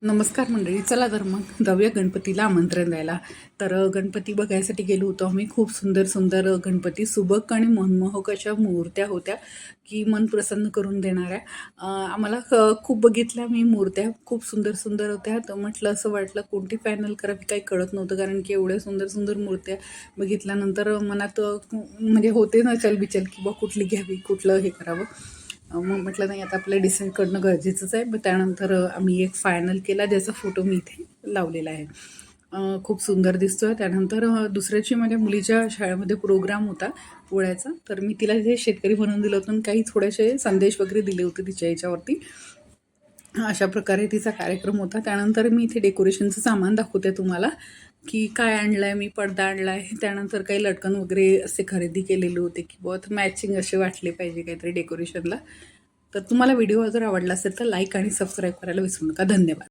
नमस्कार मंडळी, चला तर मग जाऊया गणपतीला आमंत्रण द्यायला. तर गणपती बघायसाठी गेलो होतो आम्ही. खूप सुंदर सुंदर गणपती, सुबक आणि मनमोहक अशा मूर्त्या होत्या की मन प्रसन्न करून देणाऱ्या. आम्हाला खूप बघितल्या मी मूर्त्या, खूप सुंदर सुंदर होत्या. तर म्हटलं, असं वाटलं कोणती फायनल करावी काही कळत नव्हतं, कारण की एवढ्या सुंदर सुंदर मूर्त्या बघितल्यानंतर मनात म्हणजे होते ना चलबिचल की बा कुठली घ्यावी, कुठलं हे करावं. मग म्हटलं नाही, आता आपल्याला डिसाईड करणं गरजेचंच आहे. मग त्यानंतर आम्ही एक फायनल केला, ज्याचा फोटो मी इथे लावलेला आहे. खूप सुंदर दिसतोय. त्यानंतर दुसऱ्याची माझ्या मुलीच्या शाळेमध्ये प्रोग्राम होता पोळ्याचा, तर मी तिला ते शेतकरी बनवून दिलं होतं आणि काही थोडेसे संदेश वगैरे दिले होते तिच्या याच्यावरती. अशा प्रकारे तिचा कार्यक्रम होता. त्यानंतर मी इथे डेकोरेशनचं सामान दाखवते तुम्हाला, की काय आणलं आहे मी. पडदा आणला आहे, त्यानंतर काही लटकन वगैरे असे खरेदी केलेले होते की बहुत मॅचिंग असे वाटले पाहिजे काहीतरी डेकोरेशनला. तर तुम्हाला व्हिडिओ जर आवडला असेल तर लाईक आणि सबस्क्राईब करायला विसरू नका. धन्यवाद.